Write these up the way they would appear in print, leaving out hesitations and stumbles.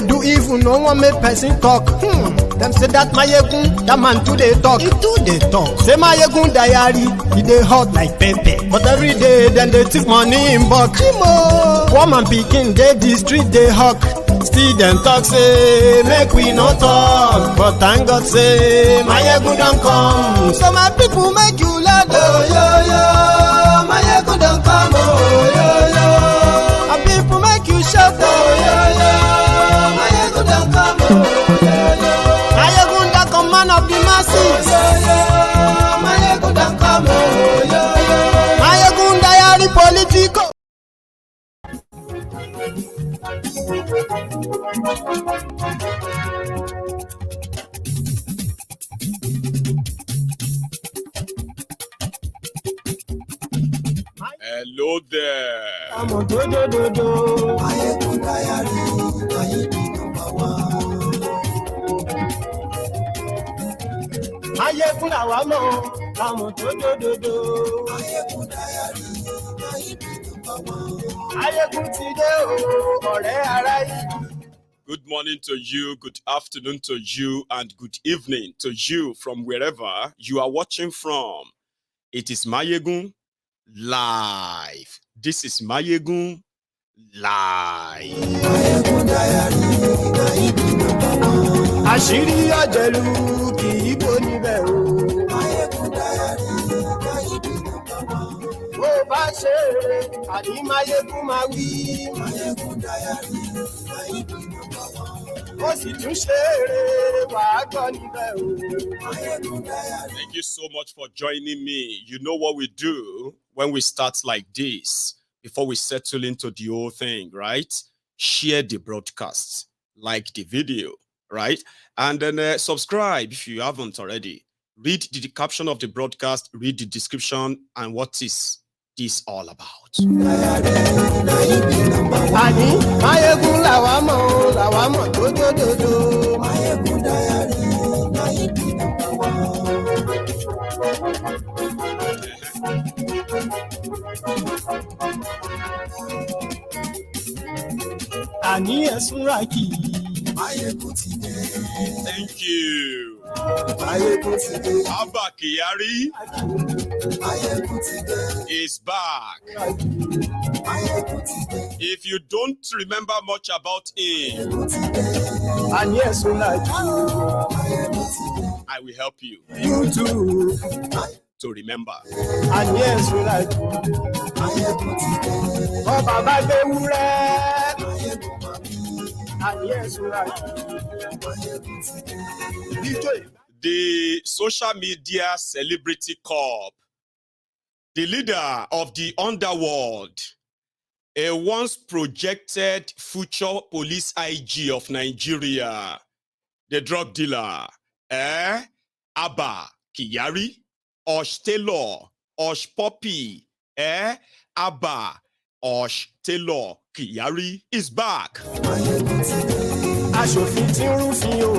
they do evil, no one make person talk. Them say that Mayegun, that man too they talk. He too they talk. Say Mayegun diary, he they hot like pepper. But every day, then they take money in bulk. Woman picking, they the street, they hawk. Still them talk, say, make we no talk. But thank God, say, Mayegun don't come. So my people make you laugh. Oh, yo, yo, Mayegun don't come. Oh, yo, yo. And people make you shout. Oh, yo, yo, Mayegun don't come. Oh, yo, yo. Mayegun don't come, man of the masses. Oh, yo, yo, Mayegun don't come. Oh, yo, yo. Mayegun diary political. Hello there. I'm a do. Mayegun diary, Mayegun number one. Mayegun lawamo, I'm a do. Mayegun diary, Mayegun number one. Mayegun today, ọ̀rẹ́ ara yìí. Good morning to you, good afternoon to you, and good evening to you from wherever you are watching from. It is Mayegun Live. This is Mayegun Live. Mayegun diary, Mayegun number one. Àṣírí ọ̀jẹ̀lú kì í bò níbẹ̀ o. Mayegun diary, Mayegun number one. Bó bá ṣe eré, àní Mayegun máa wí. Mayegun diary, Mayegun number one. Ó sì tún ṣe eré, wàá gbọ́ níbẹ̀ o. Mayegun diary. Thank you so much for joining me. You know what we do when we start like this, before we settle into the whole thing, right? Share the broadcast, like the video, right? And then subscribe if you haven't already. Read the caption of the broadcast, read the description, and what is this all about? Àní Mayegun làwámọ̀ dódódódó. Mayegun diary, Mayegun number one. Àní ẹ̀sùn ràkì. Mayegun ti dé. Thank you. Mayegun ti dé. ABBA Kyari Mayegun ti dé. is back. Mayegun ti dé. If you don't remember much about him, Àní ẹ̀sùn ràkì. Mayegun ti dé. I will help you You too. to remember. Àní ẹ̀sùn ràkì. Mayegun ti dé. Ọba bá gbé wúrẹ́. Mayegun máa bí. Àní ẹ̀sùn ràkì. Mayegun ti dé. The social media celebrity corp, the leader of the underworld, a once projected future police IG of Nigeria, the drug dealer, ABBA Kyari, Hushpuppi, ABBA Kyari is back. Aṣòfin tí ń rúfin o.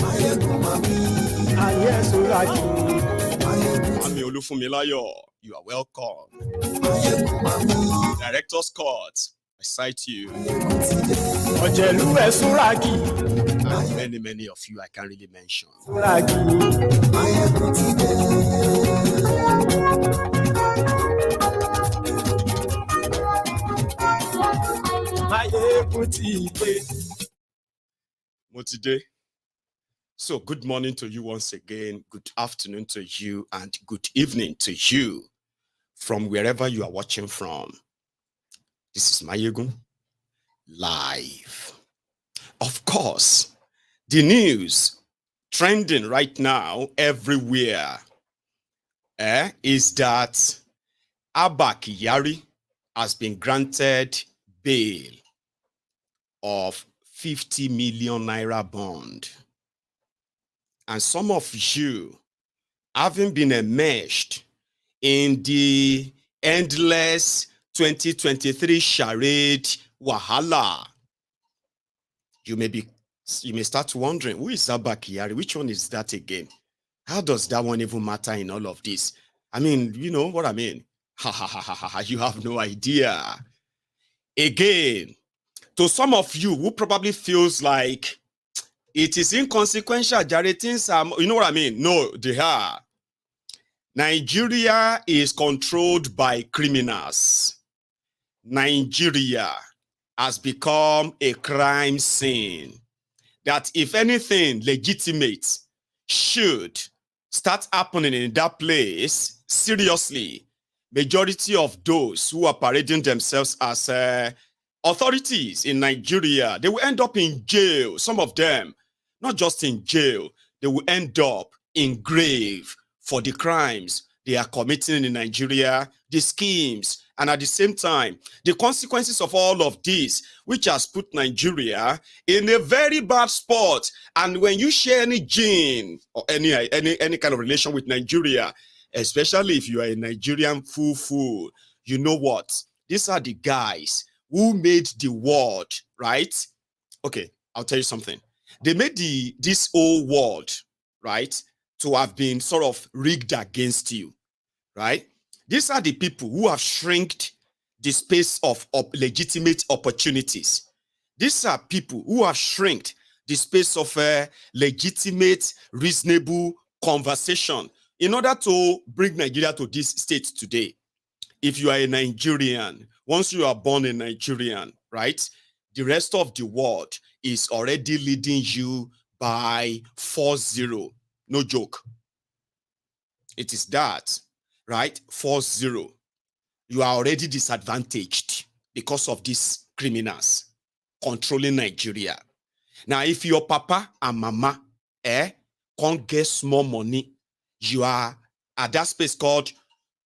Mayegun máa bí. Àní ẹ̀sùn ràkì. Ami Olufunmilayo, you are welcome. Mayegun máa bí. Director's Court, I cite you. Ọ̀jẹ̀lú ẹ̀sùn ràkì. And many of you I can't really mention. Ràkì. Mayegun ti dé. Mayegun ti dé. Motide. So good morning to you once again. Good afternoon to you and good evening to you from wherever you are watching from. This is Mayegun Live. Of course, the news trending right now everywhere is that ABBA Kyari has been granted bail of 50 million naira bond. And some of you, having been enmeshed in the endless 2023 charade wahala, you may start wondering, who is ABBA Kyari? Which one is that again? How does that one even matter in all of this? I mean, you know what I mean? You have no idea. Again, To some of you who probably feels like it is inconsequential, things are, you know what I mean? No, they are. Nigeria is controlled by criminals. Nigeria has become a crime scene that, if anything legitimate should start happening in that place, seriously, majority of those who are parading themselves as authorities in Nigeria, they will end up in jail. Some of them, not just in jail, they will end up in grave for the crimes they are committing in Nigeria, the schemes, and at the same time, the consequences of all of this, which has put Nigeria in a very bad spot. And when you share any gene or any kind of relation with Nigeria, especially if you are a Nigerian fool, you know what? These are the guys who made the world, right? Okay, I'll tell you something. They made this whole world, right, to have been sort of rigged against you, right? These are the people who have shrinked the space of legitimate opportunities. These are people who have shrinked the space of legitimate, reasonable conversation in order to bring Nigeria to this state today. If you are a Nigerian, once you are born a Nigerian, right, the rest of the world is already leading you by 4-0. No joke. It is that, right? 4-0. You are already disadvantaged because of these criminals controlling Nigeria. Now, if your papa and mama can't get small money, you are at that space called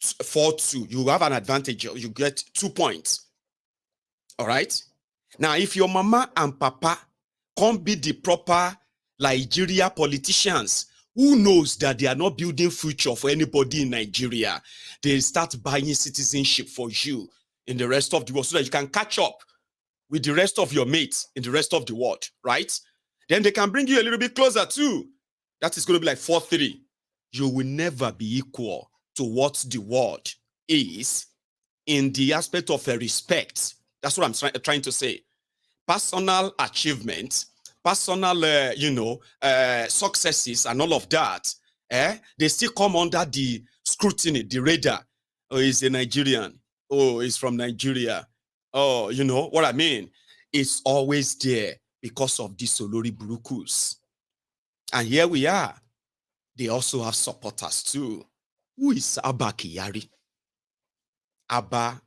4-2. You have an advantage. You get 2 points. All right? Now, if your mama and papa can't be the proper Nigeria politicians, who knows that they are not building future for anybody in Nigeria, they start buying citizenship for you in the rest of the world so that you can catch up with the rest of your mates in the rest of the world, right? Then they can bring you a little bit closer too. That is going to be like 4-3. You will never be equal to what the world is in the aspect of respect. That's what I'm trying to say. Personal achievement, personal, successes and all of that, they still come under the scrutiny, the radar. Oh, he's a Nigerian. Oh, he's from Nigeria. Oh, you know what I mean? It's always there because of these Olori Burukus. And here we are. They also have supporters too. Who is ABBA Kyari? ABBA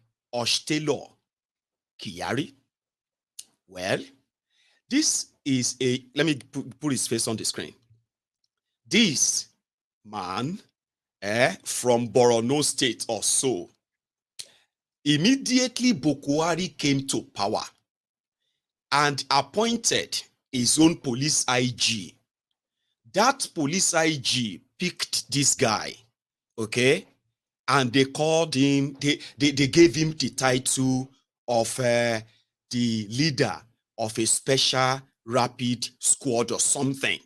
Kyari? Well, this is let me put his face on the screen. This man from Borno State or so, immediately Buhari came to power and appointed his own police IG. That police IG picked this guy, okay? And they called him, they gave him the title of the leader of a special rapid squad or something,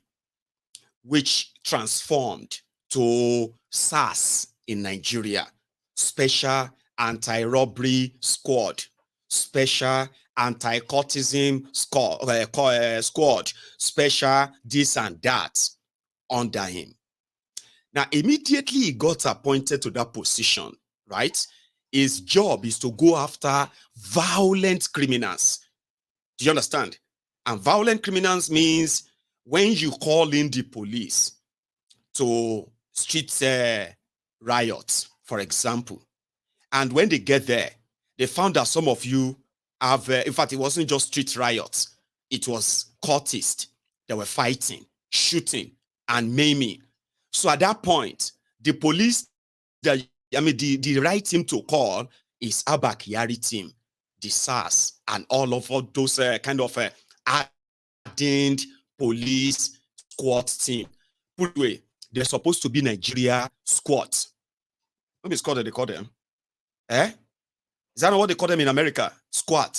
which transformed to SAS in Nigeria, special anti-robbery squad, special anti-cultism squad, special this and that under him. Now, immediately he got appointed to that position, right? His job is to go after violent criminals. Do you understand? And violent criminals means when you call in the police to street riots, for example, and when they get there, they found that some of you have, in fact, it wasn't just street riots. It was cultists that were fighting, shooting, and maiming. So at that point, the police, the right team to call is ABBA Kyari team, the SAS, and all of those kind of hardened police squad team. Put away, they're supposed to be Nigeria squad. What is called that they call them? Is that not what they call them in America? Squad.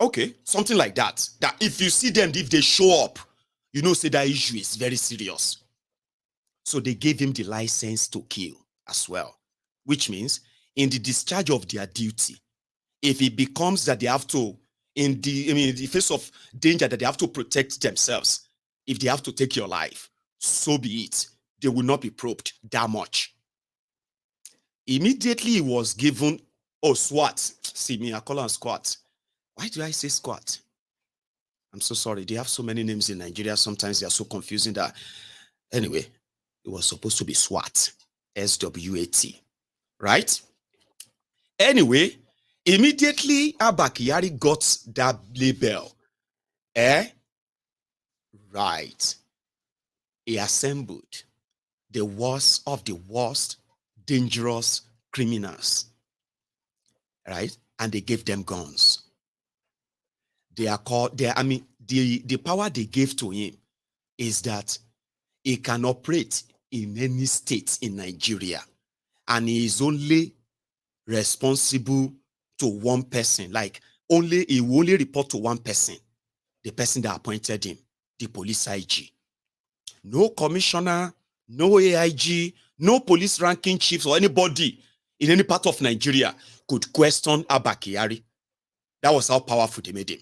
Okay, something like that. That if you see them, if they show up, you know, say that issue is very serious. So they gave him the license to kill as well, which means in the discharge of their duty, if it becomes that they have to in the face of danger that they have to protect themselves, if they have to take your life, so be it. They will not be probed that much. Immediately he was given, SWAT. See me, I call him squat. Why do I say squat? I'm so sorry. They have so many names in Nigeria. Sometimes they are so confusing that. Anyway, it was supposed to be SWAT. SWAT. Right? Anyway, immediately ABBA Kyari got that label. Right. He assembled the worst of the worst dangerous criminals. Right? And they gave them guns. They are called, the power they gave to him is that he can operate in any state in Nigeria. And he is only responsible to one person. Like, he will only report to one person, the person that appointed him, the police IG. No commissioner, no AIG, no police ranking chiefs or anybody in any part of Nigeria could question ABBA Kyari. That was how powerful they made him.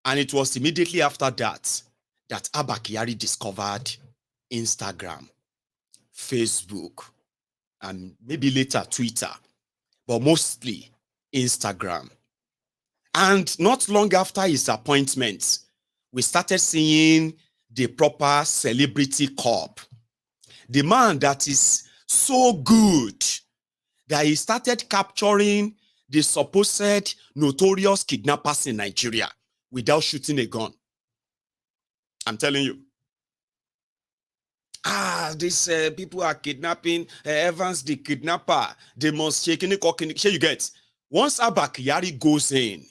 And it was immediately after that ABBA Kyari discovered Instagram, Facebook, and maybe later Twitter, but mostly Instagram. And not long after his appointment, we started seeing the proper celebrity cop. The man that is so good that he started capturing the supposed notorious kidnappers in Nigeria without shooting a gun. I'm telling you. These people are kidnapping Evans, the kidnapper. They must shake in the you get. Once ABBA Kyari goes in,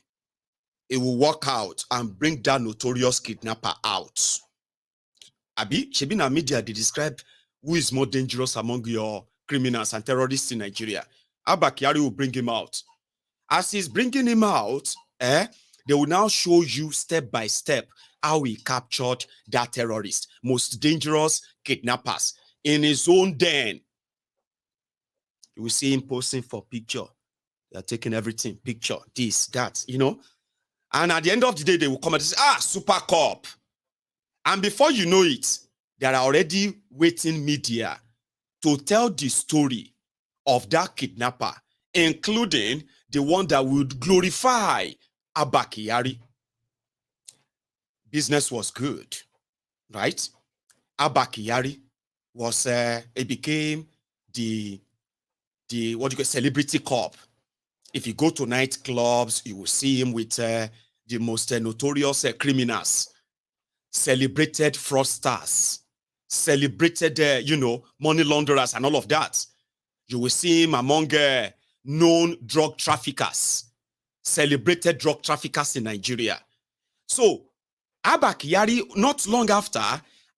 it will walk out and bring that notorious kidnapper out. Abi, Shebina media, they describe who is more dangerous among your criminals and terrorists in Nigeria. ABBA Kyari will bring him out. As he's bringing him out, they will now show you step by step how he captured that terrorist, most dangerous kidnappers in his own den. You will see him posting for picture. They are taking everything, picture, this, that, And at the end of the day, they will come and say, super cop. And before you know it, there are already waiting media to tell the story of that kidnapper, including the one that would glorify ABBA Kyari. Business was good, right? ABBA Kyari was, it became the celebrity cop. If you go to nightclubs, you will see him with the most notorious criminals, celebrated fraudsters, celebrated, money launderers and all of that. You will see him among known drug traffickers, celebrated drug traffickers in Nigeria. So, ABBA Kyari, not long after,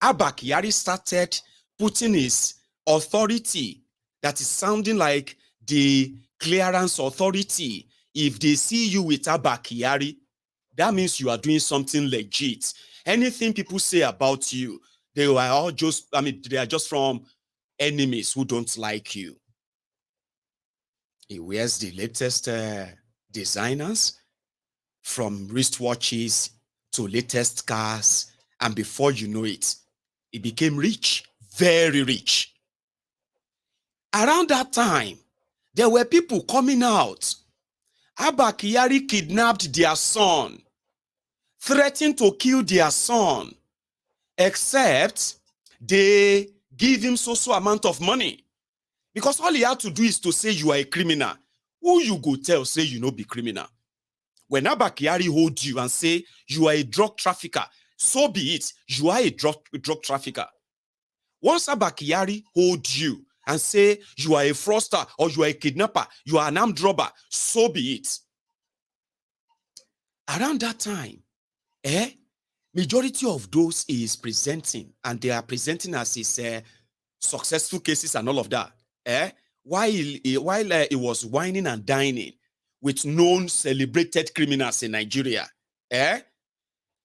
ABBA Kyari started putting his authority that is sounding like the clearance authority. If they see you with ABBA Kyari, that means you are doing something legit. Anything people say about you, they are just from enemies who don't like you. He wears the latest designers, from wristwatches to latest cars, and before you know it, he became rich, very rich. Around that time, there were people coming out. ABBA Kyari kidnapped their son, threatened to kill their son, except they give him so amount of money. Because all he had to do is to say you are a criminal. Who you go tell say you no be criminal? When ABBA Kyari hold you and say you are a drug trafficker, so be it, you are a drug trafficker. Once ABBA Kyari hold you and say you are a fraudster or you are a kidnapper, you are an armed robber, so be it. Around that time, majority of those he is presenting, and they are presenting as his successful cases and all of that, while he was whining and dining with known celebrated criminals in Nigeria,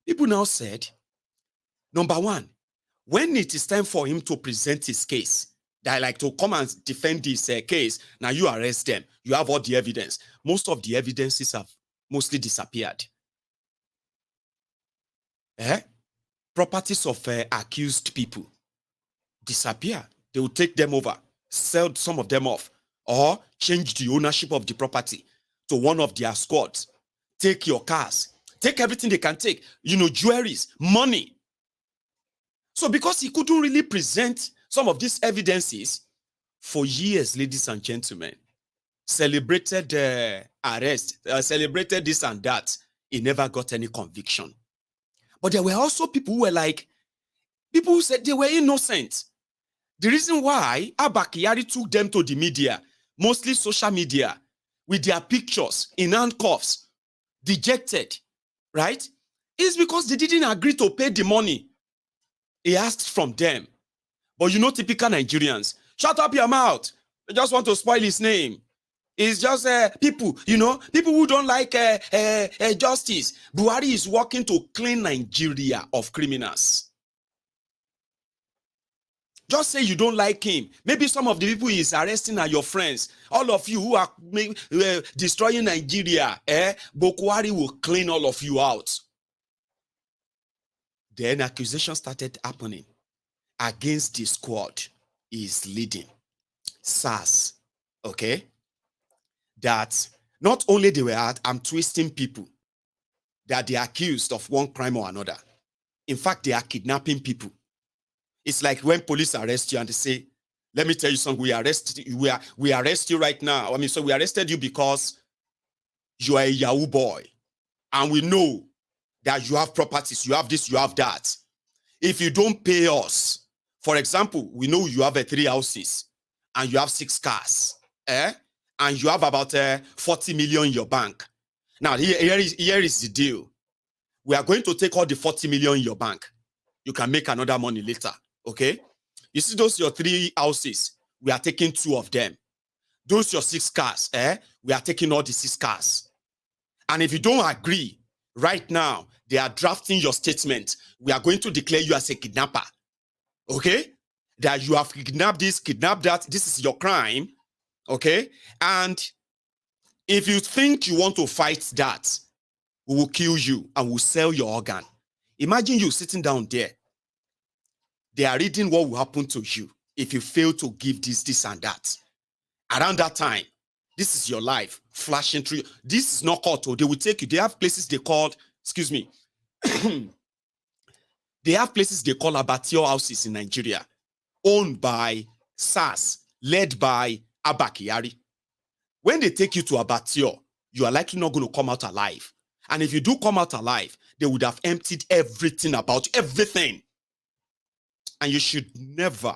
people now said, number one, when it is time for him to present his case, that like to come and defend this case, now you arrest them. You have all the evidence. Most of the evidences have mostly disappeared. Properties of accused people disappear. They will take them over, sell some of them off, or change the ownership of the property to one of their squads. Take your cars, take everything they can take, jewelries, money. So because he couldn't really present some of these evidences for years, ladies and gentlemen, celebrated arrest, celebrated this and that, he never got any conviction. But there were also people who were like, people who said they were innocent. The reason why ABBA Kyari took them to the media, mostly social media, with their pictures in handcuffs, dejected, right, is because they didn't agree to pay the money he asked from them. But typical Nigerians, shut up your mouth. They just want to spoil his name. It's just people, people who don't like justice. Buhari is working to clean Nigeria of criminals. Just say you don't like him. Maybe some of the people he is arresting are your friends. All of you who are destroying Nigeria, Buhari will clean all of you out. Then accusations started happening against the squad he is leading, SARS, okay? That not only they were I'm twisting people, that they are accused of one crime or another. In fact, they are kidnapping people. It's like when police arrest you and they say, let me tell you something, we arrest you right now. So we arrested you because you are a Yahoo boy. And we know that you have properties, you have this, you have that. If you don't pay us, for example, we know you have 3 houses and you have 6 cars, and you have about 40 million in your bank. Now, here is the deal. We are going to take all the 40 million in your bank. You can make another money later, okay? You see those your 3 houses, we are taking 2 of them. Those your 6 cars, we are taking all the 6 cars. And if you don't agree, right now, they are drafting your statement. We are going to declare you as a kidnapper, okay? That you have kidnapped this, kidnapped that. This is your crime, okay? And if you think you want to fight that, we will kill you and we'll sell your organ. Imagine you sitting down there. They are reading what will happen to you if you fail to give this, and that. Around that time, this is your life flashing through. This is not court. They will take you. They have places they call, excuse me. They have places they call abattoir houses in Nigeria, owned by SARS, led by ABBA Kyari. When they take you to abattoir, you are likely not going to come out alive. And if you do come out alive, they would have emptied everything about you, everything. And you should never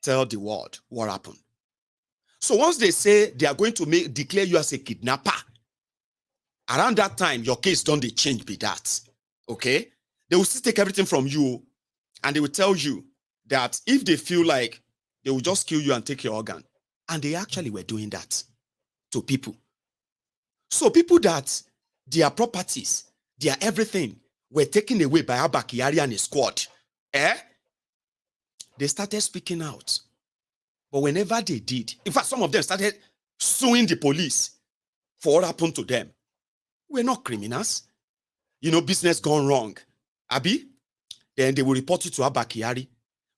tell the world what happened. So once they say they are going to declare you as a kidnapper, around that time, your case don't they change be that, okay? They will still take everything from you, and they will tell you that if they feel like they will just kill you and take your organ. And they actually were doing that to people. So people that their properties, their everything were taken away by ABBA Kyari and his squad, they started speaking out. But whenever they did, in fact, some of them started suing the police for what happened to them. We're not criminals. Business gone wrong. Abi? Then they will report you to ABBA Kyari.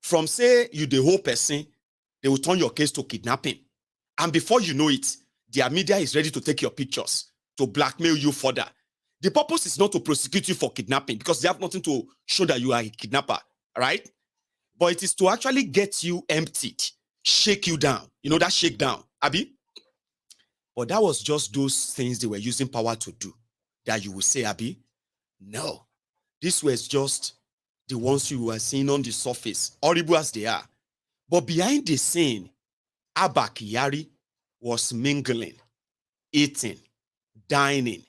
From say you the whole person, they will turn your case to kidnapping. And before you know it, their media is ready to take your pictures to blackmail you further. The purpose is not to prosecute you for kidnapping because they have nothing to show that you are a kidnapper, right? But it is to actually get you emptied, shake you down. That shake down, Abi? But that was just those things they were using power to do that you will say, Abi? No. This was just the ones you were seeing on the surface, horrible as they are. But behind the scene, ABBA Kyari was mingling, eating, dining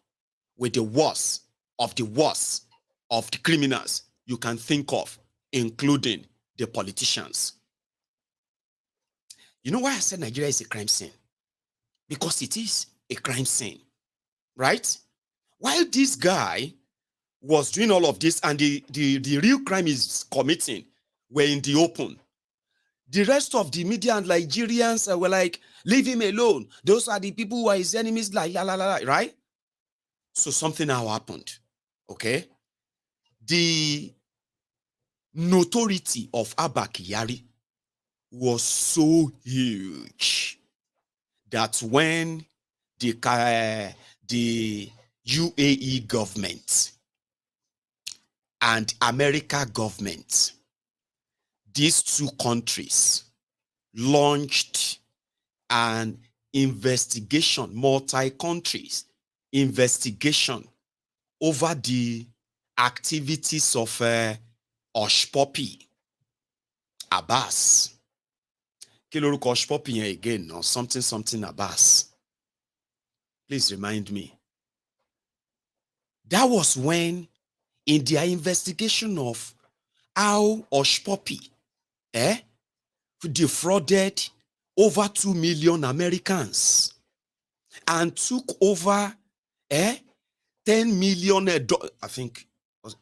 with the worst of the criminals you can think of, including the politicians. You know why I said Nigeria is a crime scene? Because it is a crime scene, right? While this guy was doing all of this and the real crime is committing were in the open, the rest of the media and Nigerians were like, leave him alone. Those are the people who are his enemies, like, la, la, la, right? So something now happened, okay? The notoriety of ABBA Kyari was so huge that when the UAE government and America government, these two countries launched an investigation, multi-countries investigation over the activities of Hushpuppi Abbas. Kí lorúkọ Hushpuppi yẹn again? No, something Abbas. Please remind me. That was when, in their investigation of how Hushpuppi defrauded over 2 million Americans and took over 10 million, I think,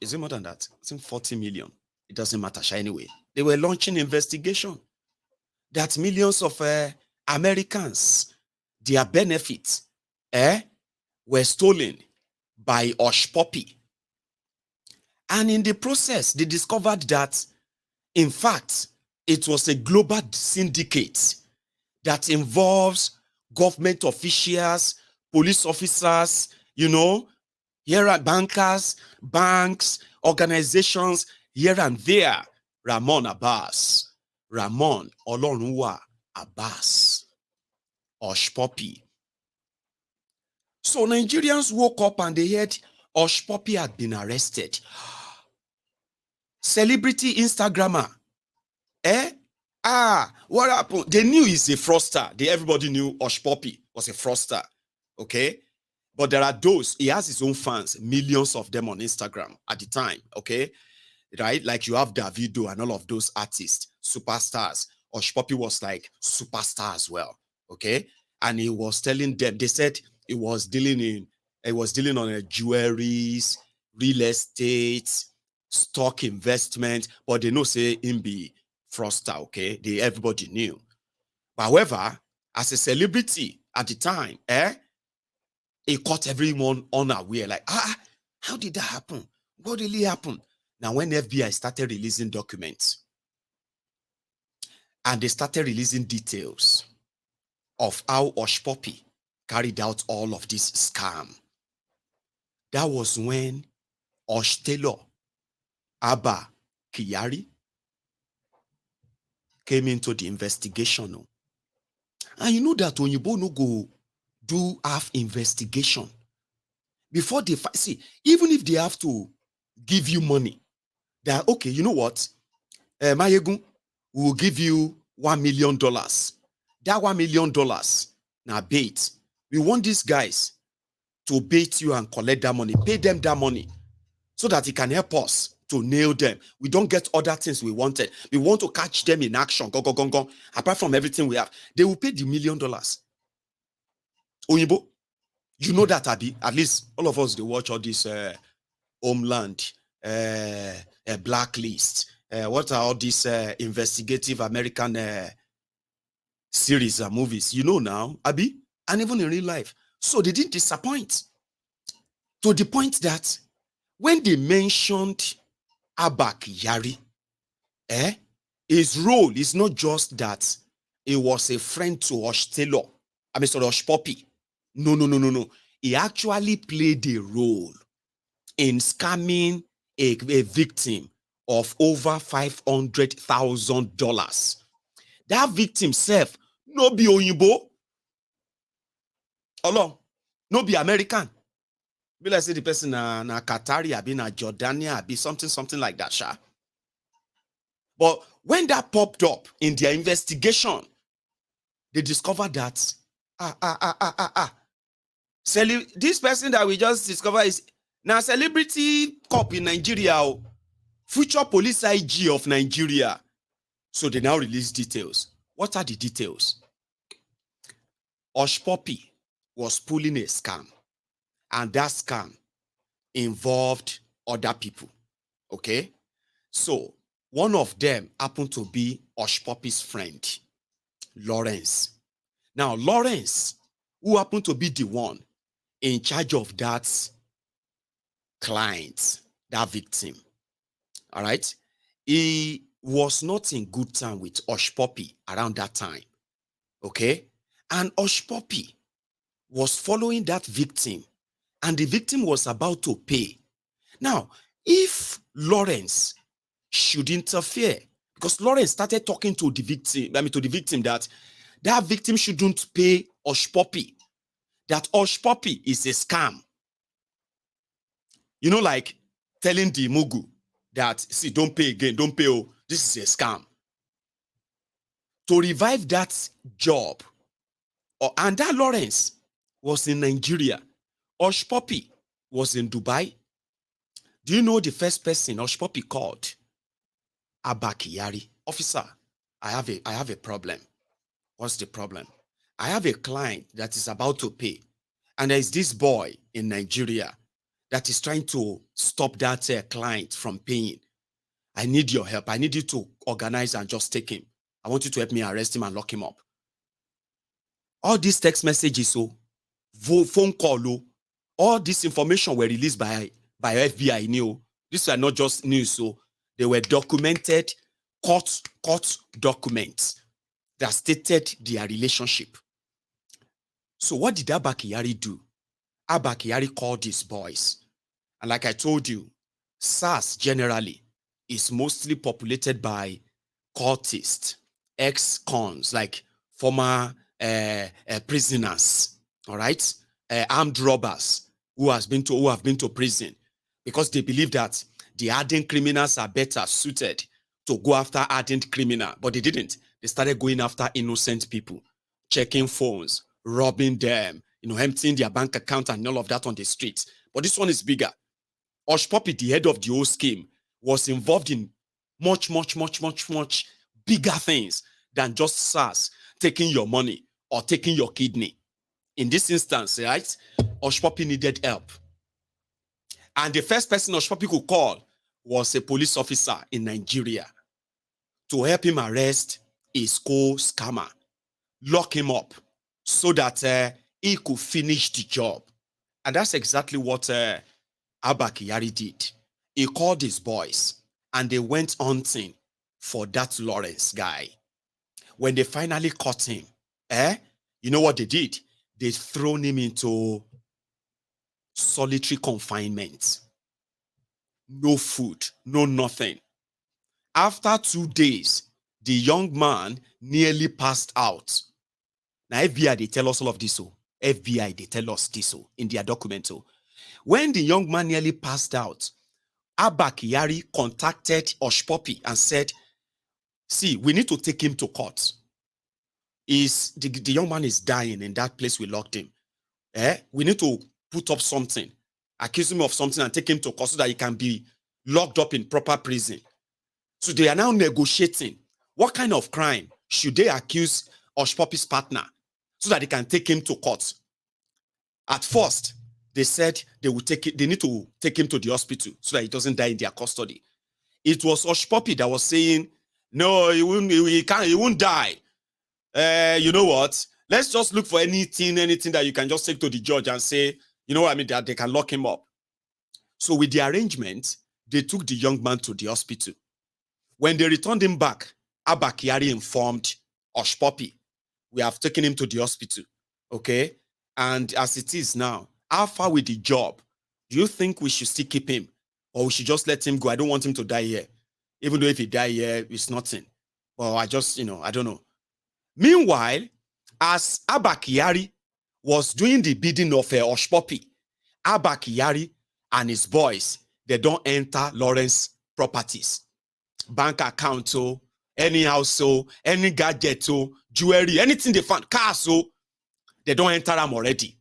is it more than that? I think 40 million. It doesn't matter, anyway. They were launching investigation that millions of Americans, their benefits were stolen by Hushpuppi. And in the process, they discovered that, in fact, it was a global syndicate that involves government officials, police officers, here are bankers, banks, organizations, here and there. Ramon Olorunwa Abbas, Hushpuppi. So Nigerians woke up and they heard Hushpuppi had been arrested. Celebrity Instagrammer. What happened? They knew he's a fraudster. Everybody knew Hushpuppi was a fraudster. Okay? But there are those, he has his own fans, millions of them on Instagram at the time. Okay? Right? Like you have Davido and all of those artists, superstars. Hushpuppi was like superstar as well. Okay? And he was telling them, they said he was dealing on a jewelries, real estate, stock investment, but they know say him be fraudster, okay? Everybody knew. However, as a celebrity at the time, he caught everyone unaware, like, how did that happen? What really happened? Now, when FBI started releasing documents, and they started releasing details of how Hushpuppi carried out all of this scam, that was when ABBA Kyari came into the investigation. And you know that when you no go do half investigation before they see, even if they have to give you money, that okay, you know what, Mayegun will give you $1 million. That $1 million now bait. We want these guys to bait you and collect that money, pay them that money, so that it can help us to nail them. We don't get other things we wanted. We want to catch them in action. Go. Apart from everything we have, they will pay the $1 million. Oyinbo, you know that, Abi. At least all of us, they watch all this Homeland, Blacklist. What are all these investigative American series and movies? You know now, Abi, and even in real life. So they didn't disappoint. To the point that when they mentioned ABBA Kyari, his role is not just that he was a friend to Hushpuppi. No. He actually played a role in scamming a victim of over $500,000. That victim self, no be Oyinbo. No be American. Be like say the person na Qatari, abi na Jordania, abi something like that, sha. But when that popped up in their investigation, they discovered that this person that we just discovered is now celebrity cop in Nigeria, future police IG of Nigeria. So they now release details. What are the details? Hushpuppi was pulling a scam, and that scam involved other people. Okay? So one of them happened to be Hushpuppi's friend, Lawrence. Now, Lawrence, who happened to be the one in charge of that client, that victim. All right. He was not in good time with Hushpuppi around that time. Okay. And Hushpuppi was following that victim, and the victim was about to pay. Now, if Lawrence should interfere, because Lawrence started talking to the victim, that victim shouldn't pay Hushpuppi, that Hushpuppi is a scam. You know, like telling the Mugu that, see, don't pay again, don't pay, oh, this is a scam. To revive that job, and that Lawrence was in Nigeria. Hushpuppi was in Dubai. Do you know the first person Hushpuppi called? ABBA Kyari. Officer, I have a problem. What's the problem? I have a client that is about to pay, and there is this boy in Nigeria that is trying to stop that client from paying. I need your help. I need you to organize and just take him. I want you to help me arrest him and lock him up. All these text messages, phone call, all this information were released by FBI. These are not just news, so they were documented, court documents that stated their relationship. So what did ABBA Kyari do? ABBA Kyari called these boys. And like I told you, SARS generally is mostly populated by cultists, ex-cons, like former prisoners, all right? Armed robbers who have been to prison, because they believe that the hardened criminals are better suited to go after hardened criminal, but they didn't. They started going after innocent people, checking phones, robbing them, emptying their bank account and all of that on the streets. But this one is bigger. Hushpuppi, the head of the whole scheme, was involved in much bigger things than just SARS taking your money or taking your kidney. In this instance, right, Hushpuppi needed help. And the first person Hushpuppi could call was a police officer in Nigeria to help him arrest his co-scammer, lock him up so that he could finish the job. And that's exactly what ABBA Kyari did. He called his boys and they went hunting for that Lawrence guy. When they finally caught him, you know what they did? They thrown him into solitary confinement. No food, no nothing. After 2 days, the young man nearly passed out. Now, FBI, they tell us all of this. FBI, they tell us this in their document. When the young man nearly passed out, ABBA Kyari contacted Hushpuppi and said, see, we need to take him to court. The young man is dying in that place we locked him. We need to put up something, accuse him of something and take him to court so that he can be locked up in proper prison. So they are now negotiating what kind of crime should they accuse Hushpuppi's partner so that they can take him to court. At first, they said they need to take him to the hospital so that he doesn't die in their custody. It was Hushpuppi that was saying, no, he won't die. You know what? Let's just look for anything that you can just take to the judge and say, you know what I mean, that they can lock him up. So with the arrangement, they took the young man to the hospital. When they returned him back, ABBA Kyari informed Hushpuppi, we have taken him to the hospital, okay? And as it is now, how far with the job? Do you think we should still keep him? Or we should just let him go? I don't want him to die here. Even though if he die here, it's nothing. Well, I just, I don't know. Meanwhile, as ABBA Kyari was doing the bidding of Hushpuppi, ABBA Kyari and his boys, they don't enter Lawrence properties. Bank account, any house, any gadget, jewelry, anything they found, cars, they don't enter them already.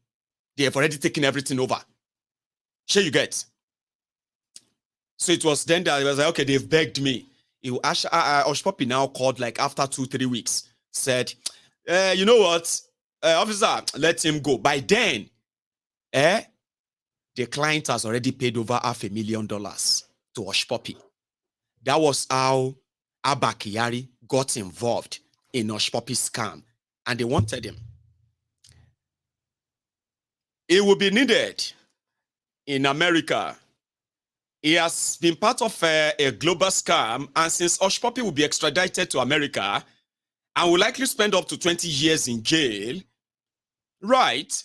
They have already taken everything over. Sure you get? So it was then that it was like, okay, they've begged me. Hushpuppi now called like after 2-3 weeks, said, you know what, officer, let him go. By then, the client has already paid over $500,000 to Hushpuppi. That was how ABBA Kyari got involved in Hushpuppi's scam, and they wanted him. It will be needed in America He has been part of a global scam, and since Hushpuppi will be extradited to America and will likely spend up to 20 years in jail, right,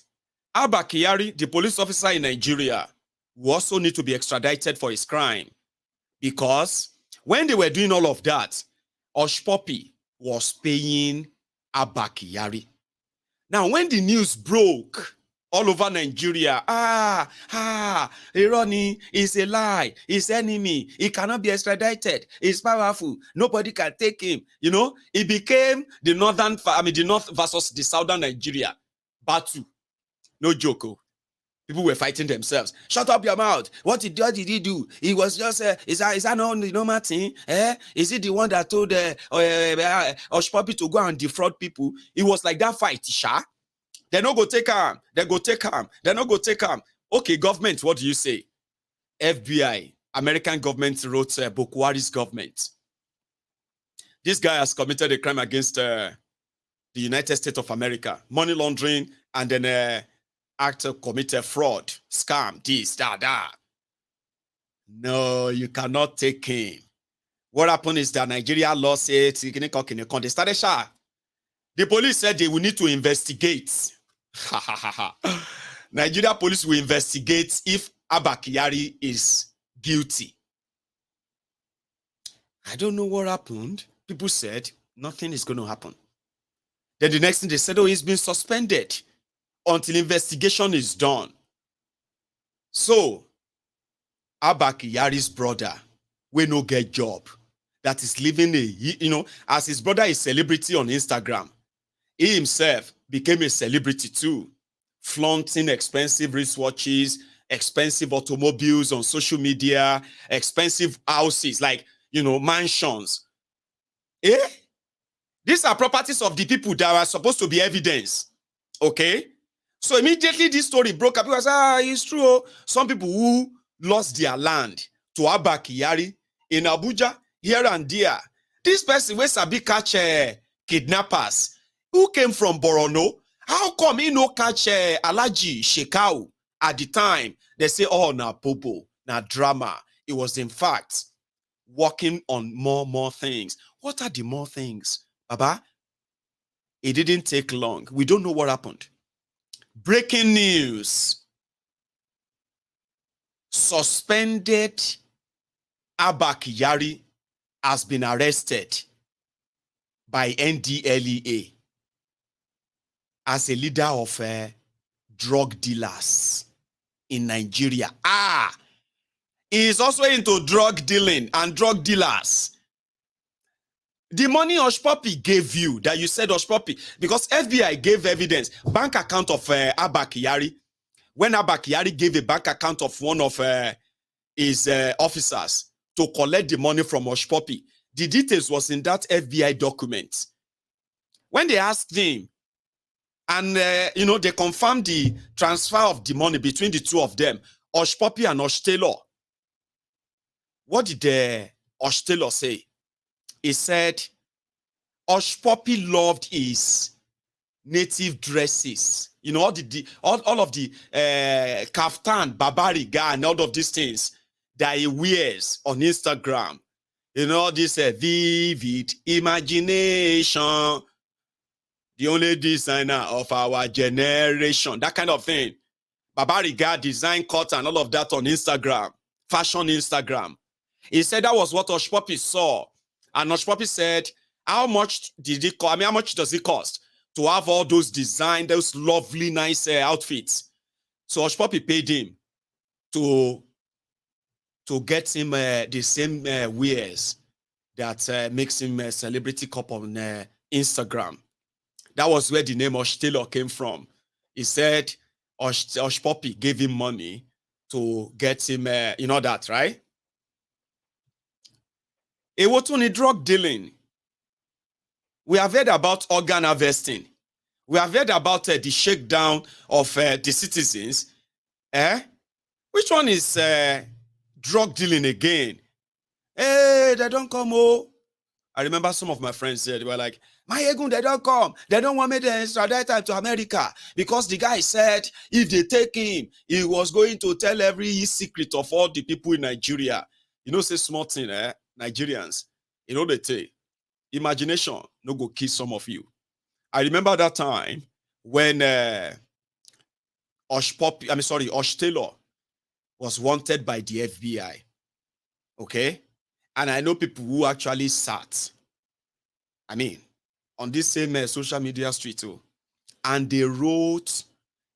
ABBA Kyari, the police officer in Nigeria, will also need to be extradited for his crime. Because when they were doing all of that, Hushpuppi was paying ABBA Kyari. Now, when the news broke all over Nigeria, Ironi is a lie, his enemy, he cannot be extradited, he's powerful, nobody can take him. You know, it became the North versus the Southern Nigeria battle. No joke. People were fighting themselves. Shut up your mouth. What did he do? He was just, is that not the normal thing? Is he the one that told Hushpuppi to go and defraud people? It was like that fight, Sha. They no go take him. They go take him. They no go take him. Okay, government, what do you say? FBI, American government wrote Bukwari's government. This guy has committed a crime against the United States of America. Money laundering and then actor committed fraud, scam, this, that. No, you cannot take him. What happened is that Nigeria law said they started sha. The police said they will need to investigate. Nigeria police will investigate if ABBA Kyari is guilty. I don't know what happened. People said nothing is going to happen. Then the next thing they said, oh, he's been suspended until investigation is done. So, ABBA Kyari's brother, we no get job, that is living as his brother is celebrity on Instagram, he himself became a celebrity too, flaunting expensive wristwatches, expensive automobiles on social media, expensive houses, like, mansions. These are properties of the people that are supposed to be evidence. Okay? So immediately this story broke up because, it's true. Some people who lost their land to ABBA Kyari in Abuja, here and there. This person was a big catch kidnappers who came from Borono. How come he no catch Alaji Shekau at the time? They say, oh, na popo, na drama. It was in fact working on more things. What are the more things, Baba? It didn't take long. We don't know what happened. Breaking news. Suspended ABBA Kyari has been arrested by NDLEA as a leader of drug dealers in Nigeria. He is also into drug dealing and drug dealers. The money Hushpuppi gave you, that you said Hushpuppi, because FBI gave evidence, bank account of ABBA Kyari. When ABBA Kyari gave a bank account of one of his officers to collect the money from Hushpuppi, the details was in that FBI document. When they asked him, and they confirmed the transfer of the money between the two of them, Hushpuppi and Taylor. What did Taylor say? He said, Hushpuppi loved his native dresses. All of the kaftan, babariga, and all of these things that he wears on Instagram. This vivid imagination. The only designer of our generation. That kind of thing. Babariga, design cut, and all of that on Instagram. Fashion Instagram. He said that was what Hushpuppi saw. And Hushpuppi said, how much did it cost? How much does it cost to have all those design, those lovely, nice outfits? So Hushpuppi paid him to get him the same wears that makes him a celebrity cop on Instagram. That was where the name Taylor came from. He said Hushpuppi gave him money to get him, that, right? It was only drug dealing. We have heard about organ harvesting. We have heard about the shakedown of the citizens. Which one is drug dealing again? Hey, they don't come. I remember some of my friends said, they were like, Mayegun, they don't come. They don't want me to extradite him to America because the guy said if they take him, he was going to tell every secret of all the people in Nigeria. You know, say small thing, Nigerians. You know they say, imagination no go kill some of you. I remember that time when Hush Taylor was wanted by the FBI. Okay? And I know people who actually sat, on this same social media street too, and they wrote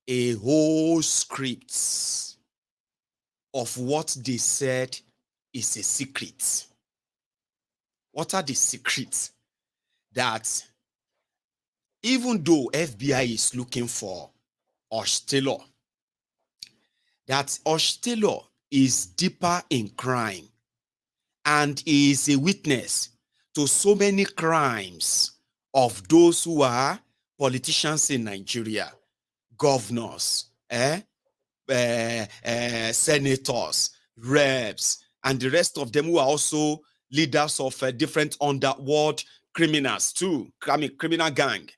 a whole script of what they said is a secret. What are the secrets? That even though FBI is looking for Hush Taylor, that Hush Taylor is deeper in crime and is a witness to so many crimes of those who are politicians in Nigeria, governors, senators, reps, and the rest of them who are also leaders of different underworld criminals too, criminal gang.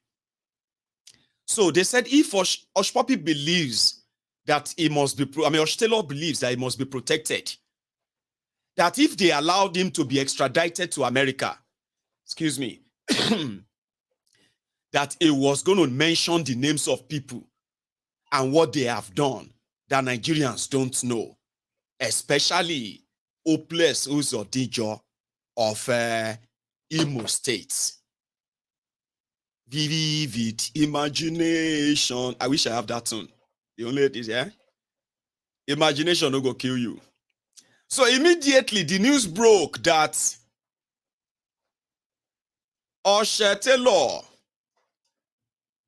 So they said if Hushpuppi believes that he must be, Hush Taylor believes that he must be protected, that if they allowed him to be extradited to America, that he was going to mention the names of people and what they have done that Nigerians don't know, especially Hopeless Uzodijo of Imo State. Vivid imagination. I wish I have that tune. The only is, imagination no go kill you. So immediately the news broke that Hush Taylor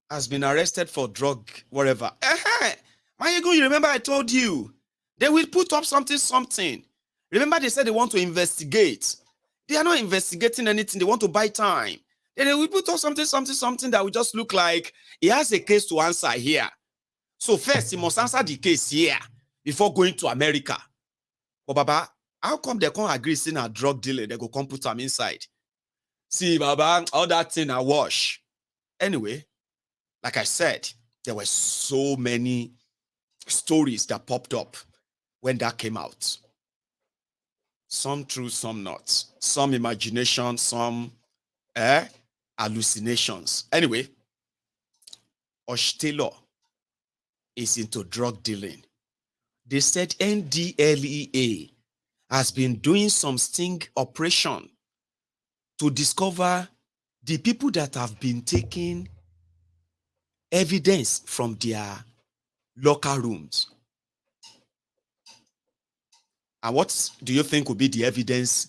has been arrested for drug, whatever. Mayegun, you remember I told you they will put up something. Remember they said they want to investigate. They are not investigating anything. They want to buy time. Then they will put up something that will just look like he has a case to answer here. So first, he must answer the case here before going to America. But Baba, how come they can't agree saying a drug dealer? They go come put them inside. See, Baba, all that thing I wash. Anyway, like I said, there were so many stories that popped up when that came out. Some true, some not. Some imagination, some hallucinations. Anyway, Hush Taylor is into drug dealing. They said NDLEA has been doing some sting operation to discover the people that have been taking evidence from their locker rooms. And what do you think would be the evidence,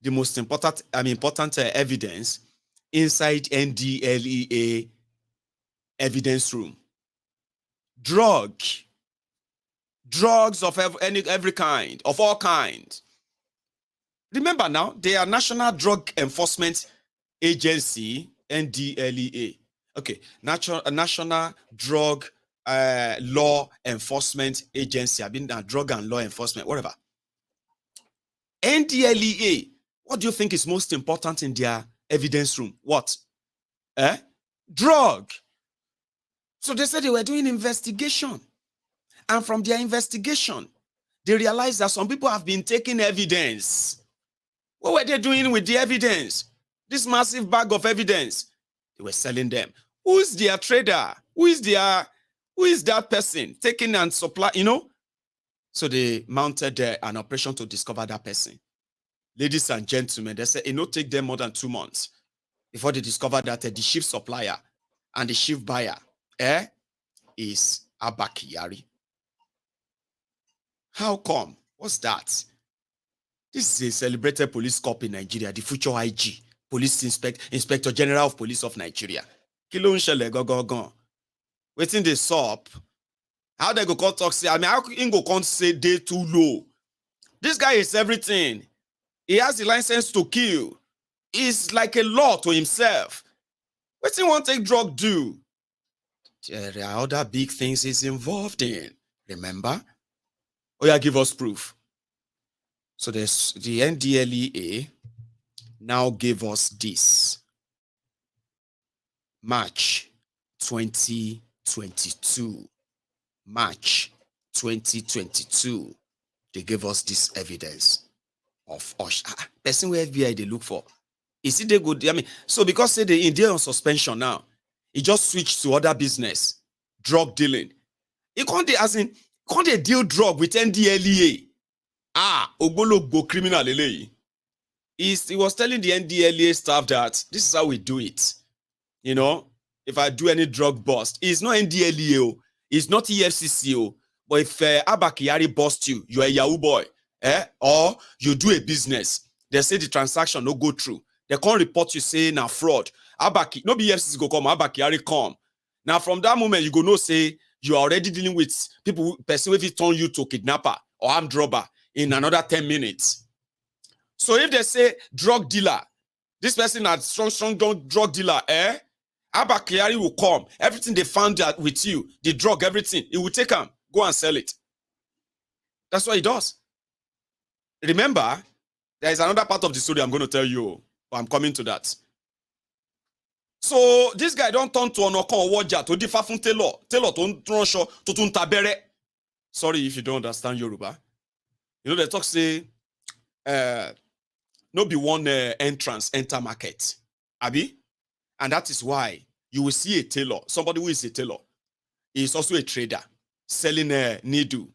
the most important evidence inside NDLEA evidence room? Drugs of every kind, of all kinds. Remember now, they are National Drug Enforcement Agency, NDLEA. Okay, National Drug Law Enforcement Agency. I've been drug and law enforcement, whatever. NDLEA, what do you think is most important in their evidence room? What? Drug. So they said they were doing investigation. And from their investigation, they realized that some people have been taking evidence. What were they doing with the evidence? This massive bag of evidence. They were selling them. Who's their trader? Who is that person taking and supply, So they mounted an operation to discover that person. Ladies and gentlemen, they said it will take them more than 2 months before they discovered that the chief supplier and the chief buyer is ABBA Kyari. How come? What's that? This is a celebrated police cop in Nigeria, the future IG, Police Inspector General of Police of Nigeria. Kilo nshele go. Waiting the SOP. How they go talk say? How can go can't say they too low? This guy is everything. He has the license to kill. He's like a law to himself. What do you want to take drug do? There are other big things he's involved in. Remember? Oh yeah, give us proof. So there's the NDLEA now gave us this. March 2022. March 2022. They gave us this evidence of person where FBI they look for. Is it they good? I mean, so because say they in there on suspension now, he just switched to other business, drug dealing. He can't they deal drug with NDLEA? Ogbologbo criminal lele. He was telling the NDLEA staff that this is how we do it. You know, if I do any drug bust, it's not NDLEA, it's not EFCC. But if ABBA Kyari bust you, you're a Yahoo boy, or you do a business, they say the transaction no go through. They can't report you say now fraud. ABBA, no be EFCC go come, ABBA Kyari come. Now from that moment, you go no say you are already dealing with people, person if it turn you to kidnapper or armed robber in another 10 minutes. So if they say drug dealer, this person had strong drug dealer, ABBA Kyari will come. Everything they found out with you, the drug, everything, he will take them, go and sell it. That's what he does. Remember, there is another part of the story I'm going to tell you, but I'm coming to that. So this guy don't turn to Onokon Waja to differ from Taylor to Tronsho to Tuntabere. Sorry if you don't understand Yoruba. You know, the talk say, no be one entrance enter market. Abi? And that is why you will see a tailor, somebody who is a tailor. He is also a trader, selling needle,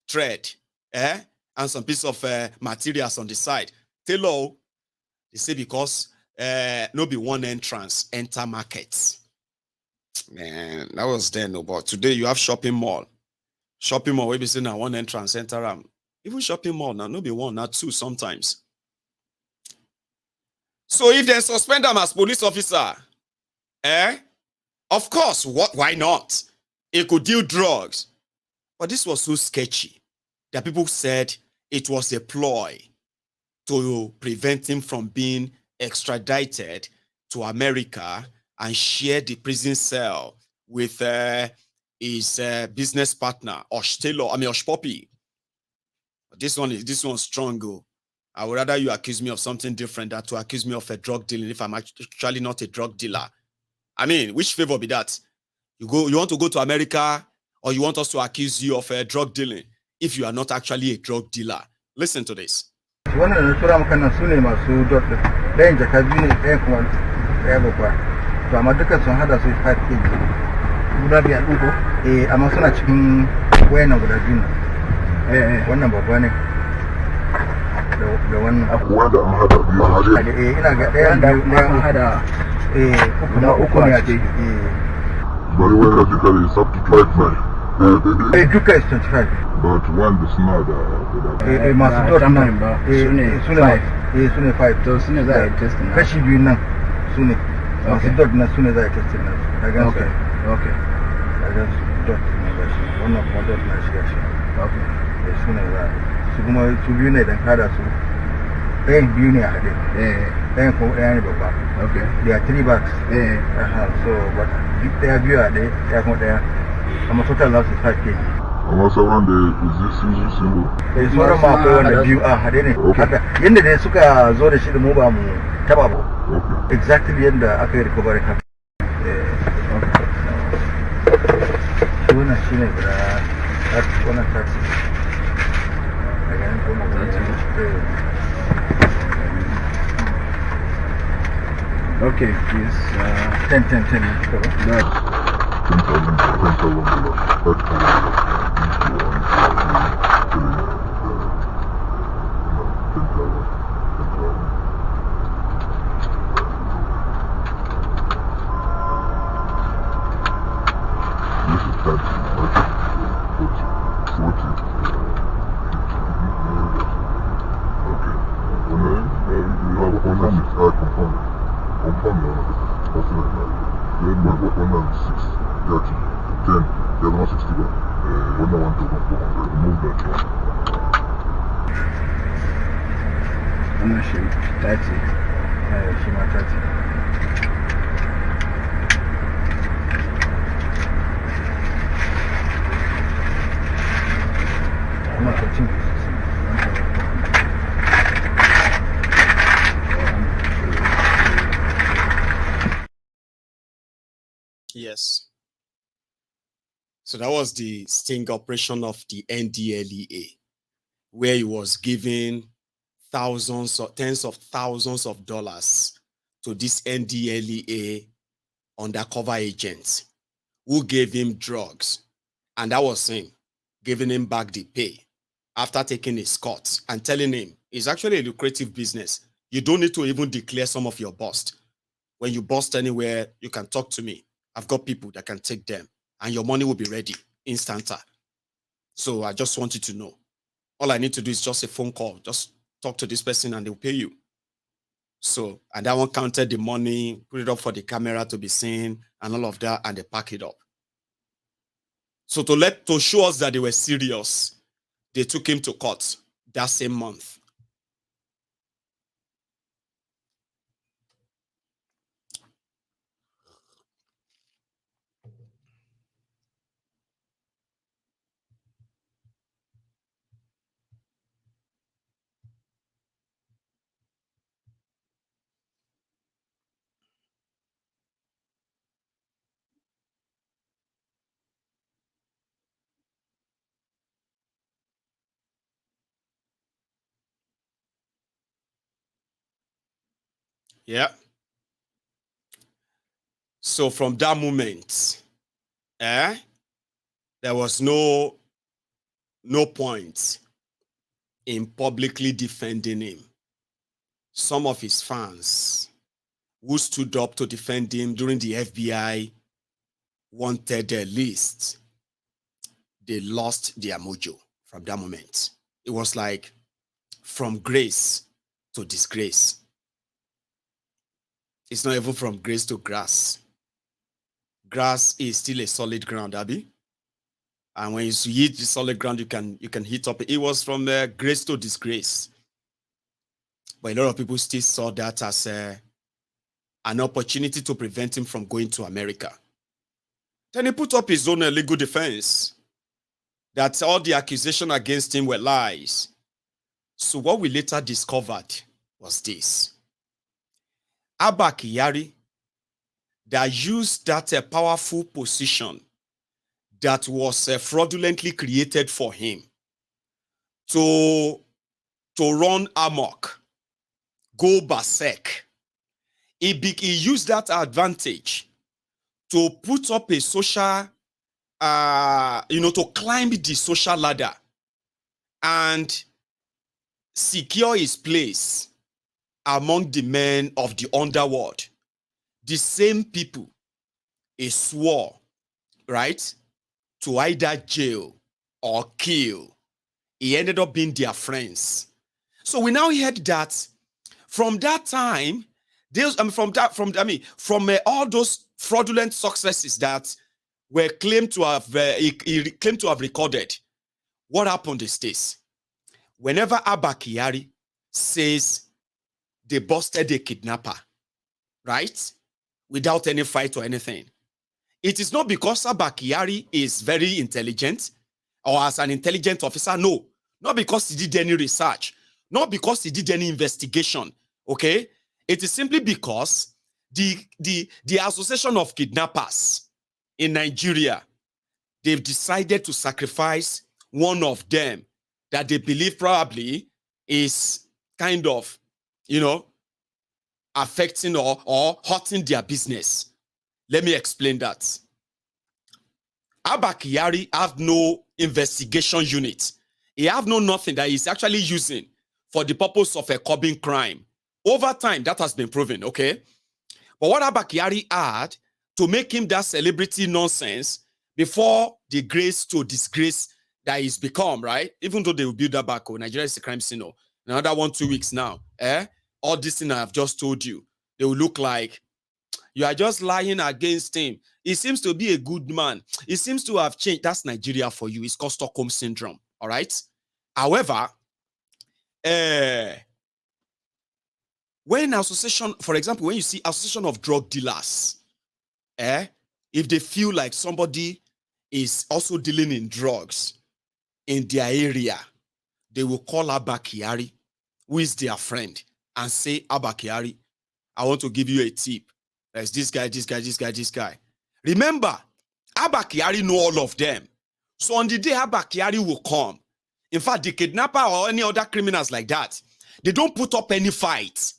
thread, and some piece of materials on the side. Tailor, they say because no be one entrance enter market. Man, that was then, no, but today you have shopping mall. Shopping mall, we be saying now one entrance enter. Even shopping mall now, no be one, not two sometimes. So if they suspend them as police officer, of course, why not? He could deal drugs. But this was so sketchy that people said it was a ploy to prevent him from being extradited to America and share the cell with his business partner, Hushpuppi. This one's strong. I would rather you accuse me of something different than to accuse me of a drug dealing if I'm actually not a drug dealer. I mean, which favor be that? You want to go to America, or you want us to accuse you of drug dealing if you are not actually a drug dealer? Listen to this. The one ina ga ɗayan da hada kuma uku ne a ce but when radically is up to 25 duka is 25 but one the smart masu dot nan sune 5 to sune za a yi testing kashi biyu nan sune masu dot nan sune za a yi testing nan kaga okay kaga dot ne ba shi wannan kuma dot na shi okay sune za a yi su kuma su biyu ne dan kada su ɗayan biyu ne a haɗe ɗayan kuma ɗaya ne babba there are 3 bags so but duk ɗaya biyu a ɗaya ɗaya kuma ɗaya amma total na su 5 kg amma sauran da sun sauran ma akwai wanda biyu a haɗe ne haka yadda dai suka zo da shi da mu ba mu taba ba exactly yadda aka yi recovery haka wannan shi ne guda wannan taxi okay, please. 10. No. 30. Yes. So that was the sting operation of the NDLEA, where he was giving thousands or tens of thousands of dollars to this NDLEA undercover agent who gave him drugs. And that was him giving him back the pay after taking his cut and telling him it's actually a lucrative business. You don't need to even declare some of your bust. When you bust anywhere, you can talk to me. I've got people that can take them and your money will be ready instanta. So I just want you to know. All I need to do is just a phone call. Just talk to this person and they'll pay you. So, and that one counted the money, put it up for the camera to be seen and all of that, and they pack it up. So to show us that they were serious, they took him to court that same month. Yeah. So from that moment, there was no point in publicly defending him. Some of his fans who stood up to defend him during the FBI wanted list, they lost their mojo from that moment. It was like from grace to disgrace. It's not even from grace to grass. Grass is still a solid ground, Abby. And when you hit the solid ground, you can hit up. It was from grace to disgrace. But a lot of people still saw that as an opportunity to prevent him from going to America. Then he put up his own legal defense that all the accusations against him were lies. So what we later discovered was this. ABBA Kyari, that used that powerful position that was fraudulently created for him to run amok, go berserk. He used that advantage to put up a social, to climb the social ladder and secure his place among the men of the underworld. The same people he swore, right, to either jail or kill. He ended up being their friends. So we now heard that from that time, from all those fraudulent successes that were claimed to have he claimed to have recorded, what happened is this: whenever ABBA Kyari says they busted a kidnapper, right, without any fight or anything, it is not because ABBA Kyari is very intelligent or as an intelligent officer. No, not because he did any research, not because he did any investigation. Okay, it is simply because the Association of Kidnappers in Nigeria, they've decided to sacrifice one of them that they believe probably is kind of, affecting or hurting their business. Let me explain that. ABBA Kyari have no investigation unit. He have no nothing that he's actually using for the purpose of curbing crime. Over time, that has been proven, okay? But what ABBA Kyari had to make him that celebrity nonsense before the grace to disgrace that he's become, right? Even though they will build that back, Nigeria is a crime scene. Another 1-2 weeks now, all this thing I have just told you, they will look like you are just lying against him. He seems to be a good man. He seems to have changed. That's Nigeria for you. It's called Stockholm Syndrome, all right? However, when association, for example, when you see association of drug dealers, if they feel like somebody is also dealing in drugs in their area, they will call ABBA Kyari, who is their friend, and say, ABBA Kyari, I want to give you a tip. There's this guy. Remember, ABBA Kyari know all of them. So on the day ABBA Kyari will come, in fact, the kidnapper or any other criminals like that, they don't put up any fights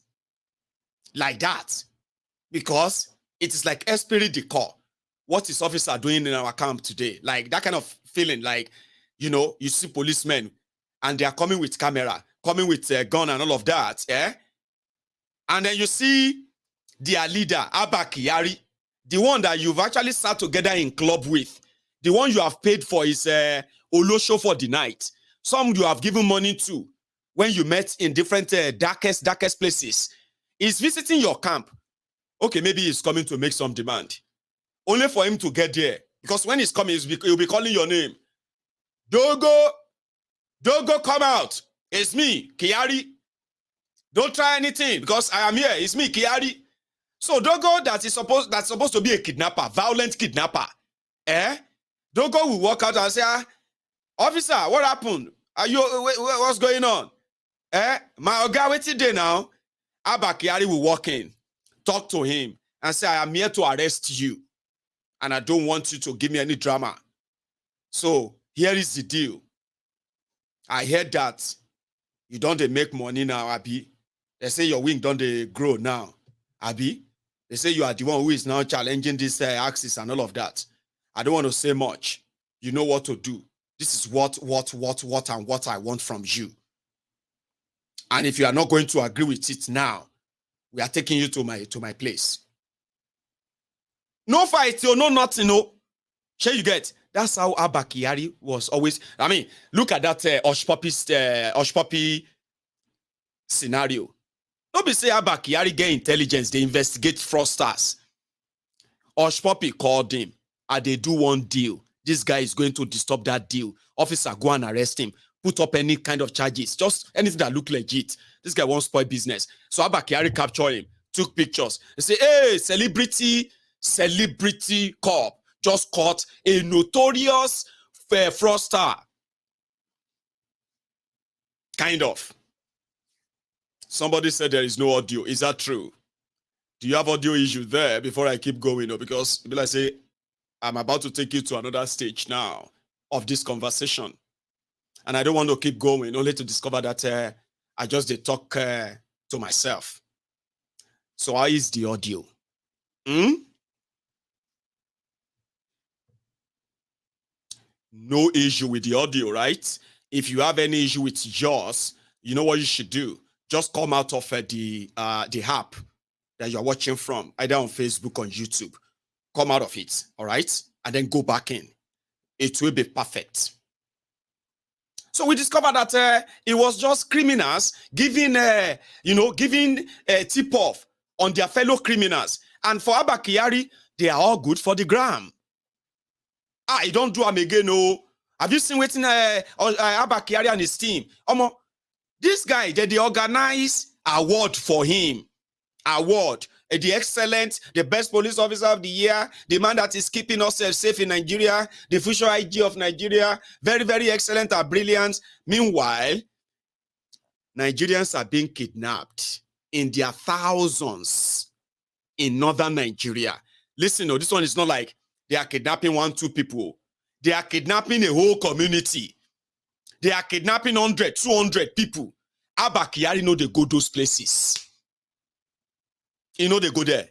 like that because it is like esprit de corps. What is officer doing in our camp today? Like that kind of feeling, like, you know, you see policemen and they are coming with camera, coming with a gun and all of that, and then you see their leader, ABBA Kyari, the one that you've actually sat together in club with, the one you have paid for his Olosho for the night, some you have given money to when you met in different darkest places, is visiting your camp. Okay, maybe he's coming to make some demand. Only for him to get there. Because when he's coming, he'll be calling your name. Dogo, come out. It's me, Kyari. Don't try anything because I am here. It's me, Kyari. So Dogo that's supposed to be a kidnapper, violent kidnapper. Dogo will walk out and say, officer, what happened? What's going on? My oga, what's it there now? ABBA Kyari will walk in, talk to him, and say, I am here to arrest you. And I don't want you to give me any drama. So here is the deal. I heard that you don't make money now, Abi. They say your wing don't grow now, Abi. They say you are the one who is now challenging this axis and all of that. I don't want to say much. You know what to do. This is what I want from you. And if you are not going to agree with it now, we are taking you to my place. No fight, no nothing, no. Sure you get. That's how ABBA Kyari was always. I mean, look at that Hushpuppi scenario. Don't be say ABBA Kyari get intelligence, they investigate fraudsters. Hushpuppi called him and they do one deal. This guy is going to disturb that deal. Officer, go and arrest him. Put up any kind of charges. Just anything that look legit. This guy won't spoil business. So ABBA Kyari captured him, took pictures. They say, hey, celebrity cop just caught a notorious fraudster. Kind of. Somebody said there is no audio. Is that true? Do you have audio issue there before I keep going? No, because people I say, I'm about to take you to another stage now of this conversation. And I don't want to keep going, only to discover that I just did talk to myself. So how is the audio? No issue with the audio, right? If you have any issue with yours, you know what you should do. Just come out of the app that you're watching from, either on Facebook or YouTube. Come out of it, all right? And then go back in. It will be perfect. So we discovered that it was just criminals giving tip-off on their fellow criminals. And for ABBA Kyari, they are all good for the gram. You don't do them again, no. Have you seen waiting ABBA Kyari and his team? This guy, they organize award for him. Award. The excellent, the best police officer of the year, the man that is keeping us safe in Nigeria, the future IG of Nigeria, very, very excellent and brilliant. Meanwhile, Nigerians are being kidnapped in their thousands in northern Nigeria. Listen, this one is not like they are kidnapping 1-2 people. They are kidnapping a whole community. They are kidnapping 100, 200 people. ABBA Kyari know they go those places. You know they go there.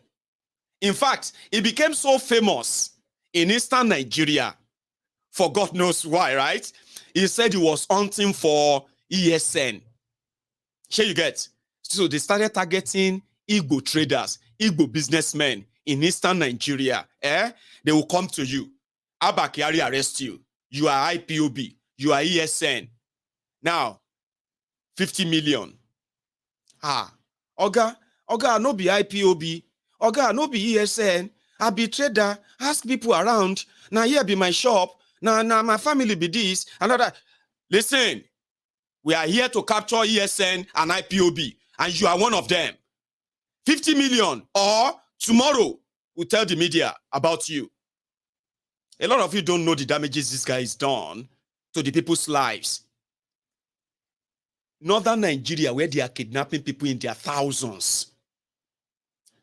In fact, it became so famous in eastern Nigeria for God knows why, right? He said he was hunting for ESN. Here you get. So they started targeting Igbo traders, Igbo businessmen in eastern Nigeria. They will come to you. ABBA Kyari arrest you. You are IPOB. You are ESN. Now, 50 million. Oga, no be IPOB. Oga, no be ESN. I be trader. Ask people around. Now here be my shop. Now my family be this. Another. Listen, we are here to capture ESN and IPOB. And you are one of them. 50 million. Or tomorrow, we'll tell the media about you. A lot of you don't know the damages this guy has done to the people's lives. Northern Nigeria, where they are kidnapping people in their thousands,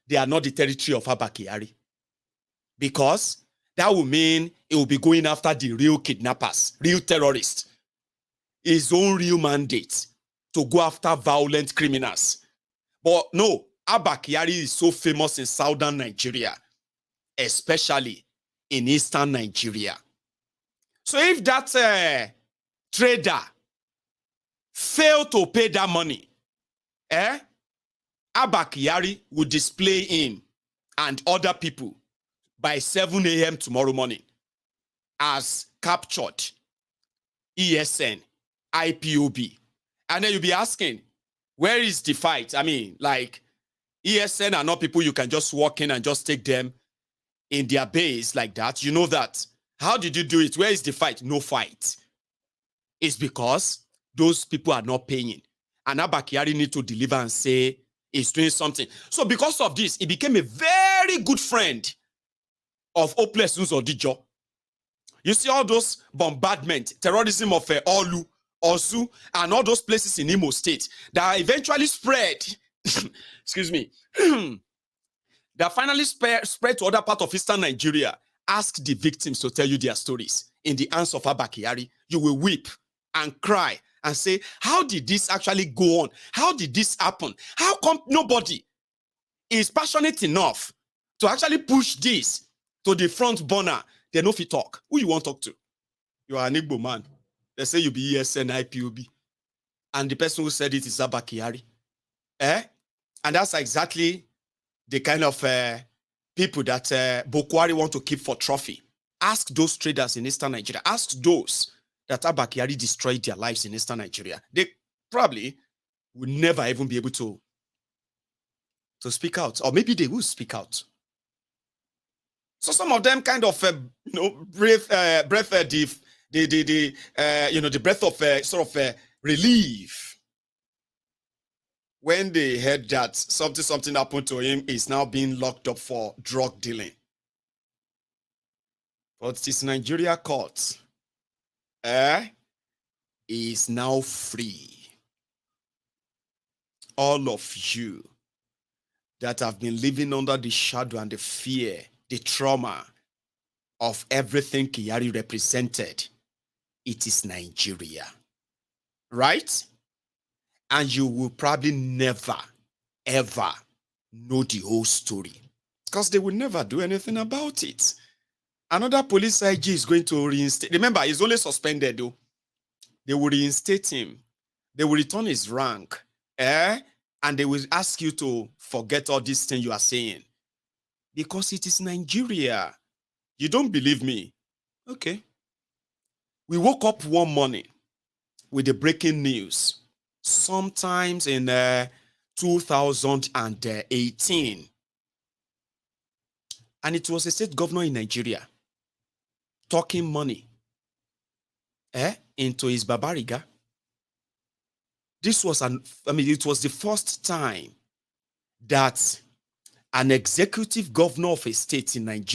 they are not the territory of ABBA Kyari. because that will mean it will be going after the real kidnappers, real terrorists. His own real mandate to go after violent criminals. But no, ABBA Kyari is so famous in southern Nigeria, especially in eastern Nigeria. So if that trader failed to pay that money, ABBA Kyari will display him and other people by 7 a.m. tomorrow morning as captured ESN, IPOB. And then you'll be asking, where is the fight? I mean, like, ESN are not people you can just walk in and just take them in their base like that. You know that. How did you do it? Where is the fight? No fight. It's because those people are not paying. And ABBA Kyari need to deliver and say he's doing something. So because of this, he became a very good friend of Hopeless Uzodijo. You see all those bombardment, terrorism of Olu, Osu, and all those places in Imo State that eventually spread, excuse me, that finally spread to other parts of eastern Nigeria. Ask the victims to tell you their stories. In the hands of ABBA Kyari, you will weep and cry and say, how did this actually go on? How did this happen? How come nobody is passionate enough to actually push this to the front burner? They know if you talk. Who you want to talk to? You are an Igbo man. They say you be ESN, IPOB. And the person who said it is ABBA Kyari. And that's exactly the kind of people that Bokwari want to keep for trophy. Ask those traders in eastern Nigeria. Ask those that ABBA Kyari destroyed their lives in eastern Nigeria. They probably will never even be able to speak out. Or maybe they will speak out. So some of them kind of, breath of relief when they heard that something happened to him. Is now being locked up for drug dealing. But this Nigeria court is now free. All of you that have been living under the shadow and the fear, the trauma of everything Kyari represented, it is Nigeria. Right? And you will probably never, ever know the whole story. Because they will never do anything about it. Another police IG is going to reinstate. Remember, he's only suspended though. They will reinstate him. They will return his rank. And they will ask you to forget all these things you are saying. Because it is Nigeria. You don't believe me? Okay. We woke up one morning with the breaking news. Sometimes in 2018. And it was a state governor in Nigeria talking money into his Babariga. This was it was the first time that an executive governor of a state in Nigeria